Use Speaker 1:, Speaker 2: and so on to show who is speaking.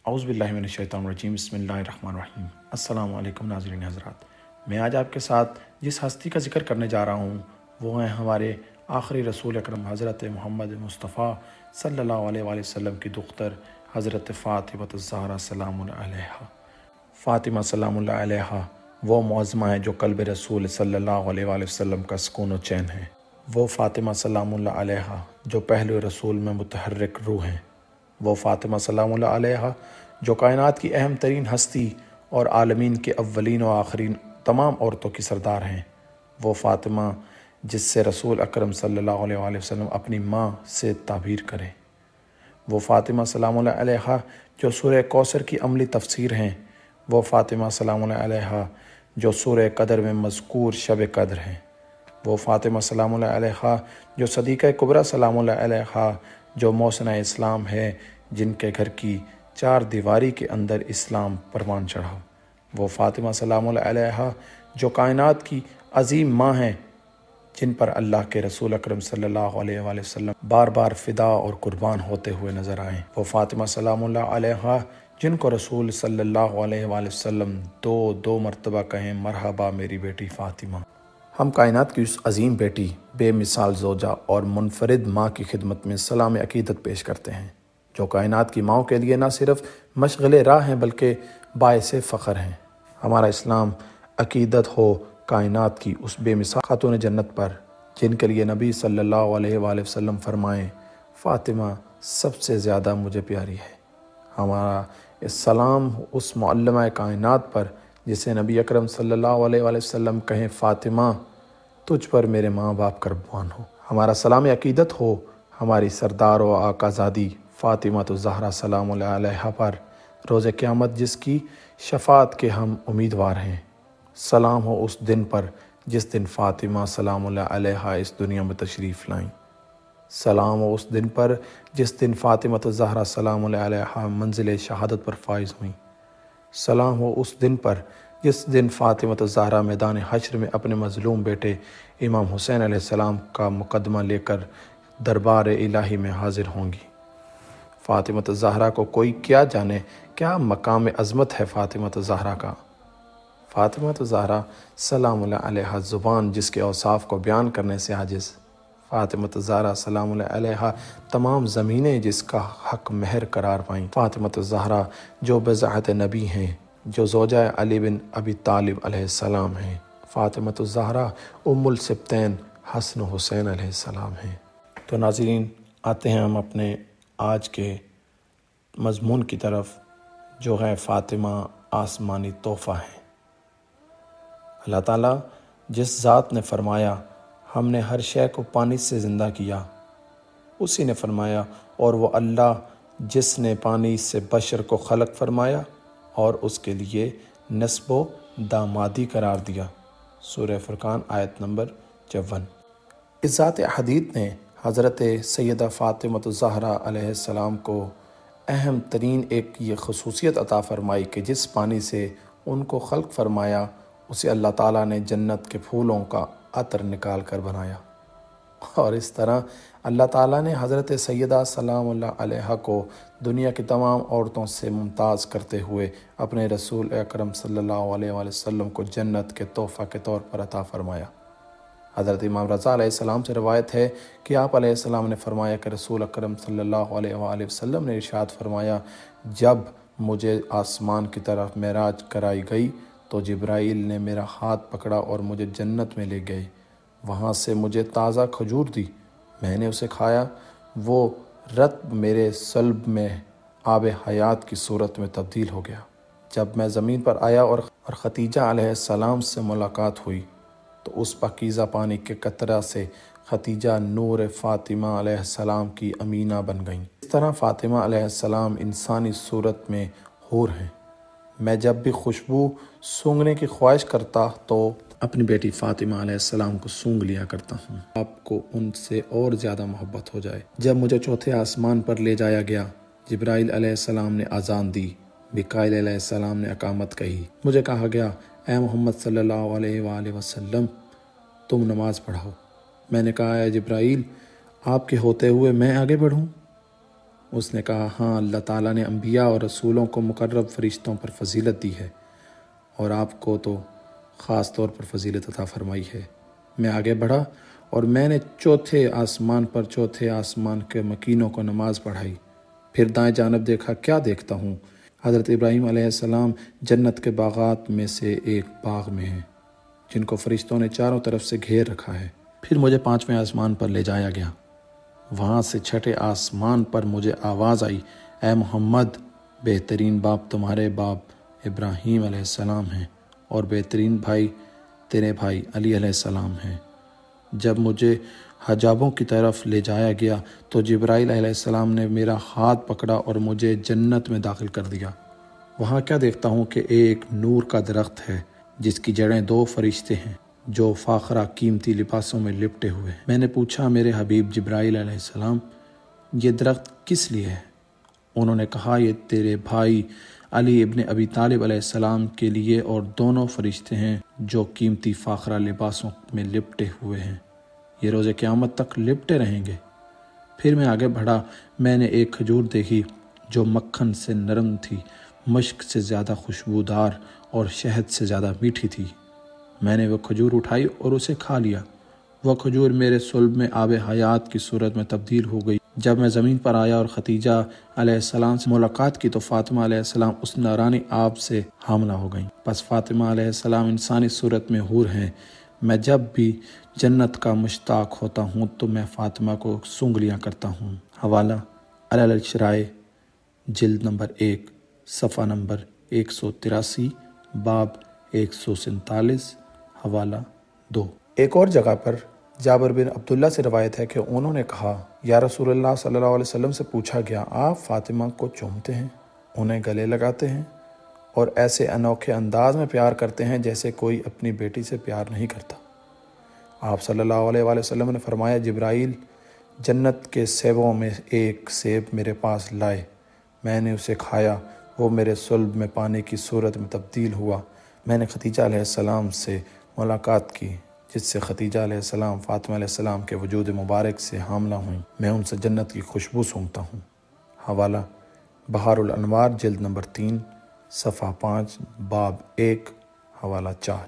Speaker 1: اعوذ باللہ من الشیطان الرجیم بسم اللہ الرحمن الرحیم۔ السلام علیکم ناظرین حضرات، میں آج آپ کے ساتھ جس ہستی کا ذکر کرنے جا رہا ہوں وہ ہیں ہمارے آخری رسول اکرم حضرت محمد مصطفیٰ صلی اللہ علیہ وآلہ وسلم کی دختر حضرت فاطمہ الزہرا سلام اللہ علیہا۔ فاطمہ سلام اللہ علیہا وہ معظمہ ہے جو قلب رسول صلی اللہ علیہ وآلہ وسلم کا سکون و چین ہے۔ وہ فاطمہ سلام اللہ علیہا جو پہلو رسول میں متحرک روح ہیں۔ وہ فاطمہ سلام اللہ علیہا جو کائنات کی اہم ترین ہستی اور عالمین کے اولین و آخرین تمام عورتوں کی سردار ہیں۔ وہ فاطمہ جس سے رسول اکرم صلی اللہ علیہ وآلہ وسلم اپنی ماں سے تعبیر کریں۔ وہ فاطمہ سلام اللہ علیہا جو سورہ کوثر کی عملی تفسیر ہیں۔ وہ فاطمہ سلام اللہ علیہا جو سورہ قدر میں مذکور شب قدر ہیں۔ وہ فاطمہ سلام اللہ علیہا جو صدیقہ کبریٰ سلام اللہ علیہا جو محسنہ اسلام ہے، جن کے گھر کی چار دیواری کے اندر اسلام پروان چڑھا۔ وہ فاطمہ سلام اللہ علیہا جو کائنات کی عظیم ماں ہیں، جن پر اللہ کے رسول اکرم صلی اللہ علیہ وآلہ وسلم بار بار فدا اور قربان ہوتے ہوئے نظر آئیں۔ وہ فاطمہ سلام اللہ علیہا جن کو رسول صلی اللہ علیہ وآلہ وسلم دو مرتبہ کہیں مرحبا میری بیٹی فاطمہ۔ ہم کائنات کی اس عظیم بیٹی، بے مثال زوجہ اور منفرد ماں کی خدمت میں سلام عقیدت پیش کرتے ہیں، جو کائنات کی ماں کے لیے نہ صرف مشغل راہ ہیں بلکہ باعث فخر ہیں۔ ہمارا اسلام عقیدت ہو کائنات کی اس بے مثال خاتون جنت پر، جن کے لیے نبی صلی اللہ علیہ وآلہ وسلم فرمائیں فاطمہ سب سے زیادہ مجھے پیاری ہے۔ ہمارا السلام اس معلمہ کائنات پر جسے نبی اکرم صلی اللہ علیہ وآلہ وسلم کہیں فاطمہ تجھ پر میرے ماں باپ قربان ہو۔ ہمارا سلام عقیدت ہو ہماری سردار و آقا زادی فاطمہ الزہرا سلام اللہ علیہا پر، روز قیامت جس کی شفاعت کے ہم امیدوار ہیں۔ سلام ہو اس دن پر جس دن فاطمہ سلام اللہ علیہا اس دنیا میں تشریف لائیں۔ سلام ہو اس دن پر جس دن فاطمہ الزہرا سلام اللہ علیہا منزل شہادت پر فائز ہوئیں۔ سلام ہو اس دن پر جس دن فاطمہ الزہرا میدان حشر میں اپنے مظلوم بیٹے امام حسین علیہ السلام کا مقدمہ لے کر دربار الہی میں حاضر ہوں گی۔ فاطمہ الزہرا کو کوئی کیا جانے کیا مقام عظمت ہے فاطمہ الزہرا کا۔ فاطمہ الزہرا سلام اللہ علیہا زبان جس کے اوصاف کو بیان کرنے سے عاجز۔ فاطمہ الزہرا سلام اللہ علیہا تمام زمینیں جس کا حق مہر قرار پائیں۔ فاطمہ الزہرا جو بضاعت نبی ہیں، جو زوجہ علی بن ابی طالب علیہ السلام ہیں۔ فاطمہ الزہرا ام السبتین حسن و حسین علیہ السلام ہیں۔ تو ناظرین، آتے ہیں ہم اپنے آج کے مضمون کی طرف، جو ہے فاطمہ آسمانی تحفہ ہے۔ اللہ تعالیٰ جس ذات نے فرمایا ہم نے ہر شے کو پانی سے زندہ کیا، اسی نے فرمایا اور وہ اللہ جس نے پانی سے بشر کو خلق فرمایا اور اس کے لیے نسب و دامادی قرار دیا۔ سورہ فرقان آیت نمبر 54۔ اس ذات حدید نے حضرت سیدہ فاطمہ الزہرا علیہ السلام کو اہم ترین ایک یہ خصوصیت عطا فرمائی کہ جس پانی سے ان کو خلق فرمایا اسے اللہ تعالیٰ نے جنت کے پھولوں کا عطر نکال کر بنایا، اور اس طرح اللہ تعالیٰ نے حضرت سیدہ سلام اللہ علیہا کو دنیا کی تمام عورتوں سے ممتاز کرتے ہوئے اپنے رسول اکرم صلی اللہ علیہ وآلہ وسلم کو جنت کے تحفہ کے طور پر عطا فرمایا۔ حضرت امام رضا علیہ السلام سے روایت ہے کہ آپ علیہ السلام نے فرمایا کہ رسول اکرم صلی اللہ علیہ وآلہ وسلم نے ارشاد فرمایا، جب مجھے آسمان کی طرف معراج کرائی گئی تو جبرائیل نے میرا ہاتھ پکڑا اور مجھے جنت میں لے گئے، وہاں سے مجھے تازہ کھجور دی، میں نے اسے کھایا، وہ رطب میرے صلب میں آب حیات کی صورت میں تبدیل ہو گیا۔ جب میں زمین پر آیا اور خدیجہ علیہ السلام سے ملاقات ہوئی تو اس پاکیزہ پانی کے قطرہ سے خدیجہ نور فاطمہ علیہ السلام کی امینہ بن گئیں۔ اس طرح فاطمہ علیہ السلام انسانی صورت میں حور ہیں۔ میں جب بھی خوشبو سونگھنے کی خواہش کرتا تو اپنی بیٹی فاطمہ علیہ السلام کو سونگھ لیا کرتا ہوں، آپ کو ان سے اور زیادہ محبت ہو جائے۔ جب مجھے چوتھے آسمان پر لے جایا گیا، جبرائیل علیہ السلام نے اذان دی، میکائیل علیہ السلام نے اقامت کہی، مجھے کہا گیا اے محمد صلی اللہ علیہ وآلہ وسلم تم نماز پڑھاؤ۔ میں نے کہا اے جبرائیل آپ کے ہوتے ہوئے میں آگے بڑھوں؟ اس نے کہا ہاں، اللہ تعالیٰ نے انبیاء اور رسولوں کو مقرب فرشتوں پر فضیلت دی ہے اور آپ کو تو خاص طور پر فضیلت عطا فرمائی ہے۔ میں آگے بڑھا اور میں نے چوتھے آسمان کے مکینوں کو نماز پڑھائی۔ پھر دائیں جانب دیکھا، کیا دیکھتا ہوں؟ حضرت ابراہیم علیہ السلام جنت کے باغات میں سے ایک باغ میں ہیں جن کو فرشتوں نے چاروں طرف سے گھیر رکھا ہے۔ پھر مجھے 5ویں آسمان پر لے جایا گیا۔ وہاں سے 6 آسمان پر مجھے آواز آئی، اے محمد، بہترین باپ تمہارے باپ ابراہیم علیہ السلام ہیں اور بہترین بھائی تیرے بھائی علی علیہ السلام ہیں۔ جب مجھے حجابوں کی طرف لے جایا گیا تو جبرائیل علیہ السلام نے میرا ہاتھ پکڑا اور مجھے جنت میں داخل کر دیا۔ وہاں کیا دیکھتا ہوں کہ ایک نور کا درخت ہے جس کی جڑیں 2 فرشتے ہیں جو فاخرہ قیمتی لباسوں میں لپٹے ہوئے ہیں۔ میں نے پوچھا، میرے حبیب جبرائیل علیہ السلام، یہ درخت کس لیے ہے؟ انہوں نے کہا، یہ تیرے بھائی علی ابن ابی طالب علیہ السلام کے لیے اور دونوں فرشتے ہیں جو قیمتی فاخرہ لباسوں میں لپٹے ہوئے ہیں، یہ روز قیامت تک لپٹے رہیں گے۔ پھر میں آگے بڑھا، میں نے ایک کھجور دیکھی جو مکھن سے نرم تھی، مشک سے زیادہ خوشبودار اور شہد سے زیادہ میٹھی تھی۔ میں نے وہ کھجور اٹھائی اور اسے کھا لیا۔ وہ کھجور میرے صلب میں آب حیات کی صورت میں تبدیل ہو گئی۔ جب میں زمین پر آیا اور خدیجہ علیہ السلام سے ملاقات کی تو فاطمہ علیہ السلام اس نورانی آب سے حاملہ ہو گئیں۔ پس فاطمہ علیہ السلام انسانی صورت میں حور ہیں۔ میں جب بھی جنت کا مشتاق ہوتا ہوں تو میں فاطمہ کو سونگ لیا کرتا ہوں۔ حوالہ علل الشرائع، جلد نمبر 1، صفحہ نمبر 183، باب 147، حوالہ 2۔ ایک اور جگہ پر جابر بن عبداللہ سے روایت ہے کہ انہوں نے کہا، یا رسول اللہ صلی اللہ علیہ وسلم سے پوچھا گیا، آپ فاطمہ کو چومتے ہیں، انہیں گلے لگاتے ہیں اور ایسے انوکھے انداز میں پیار کرتے ہیں جیسے کوئی اپنی بیٹی سے پیار نہیں کرتا؟ آپ صلی اللہ علیہ وآلہ وسلم نے فرمایا، جبرائیل جنت کے سیبوں میں ایک سیب میرے پاس لائے، میں نے اسے کھایا، وہ میرے صلب میں پانی کی صورت میں تبدیل ہوا۔ میں نے خدیجہ علیہ السلام سے ملاقات کی جس سے خدیجہ علیہ السلام فاطمہ علیہ السلام کے وجود مبارک سے حاملہ ہوئیں، میں ان سے جنت کی خوشبو سونگھتا ہوں۔ حوالہ بحار الانوار، جلد نمبر 3، صفحہ 5، باب 1، حوالہ 4۔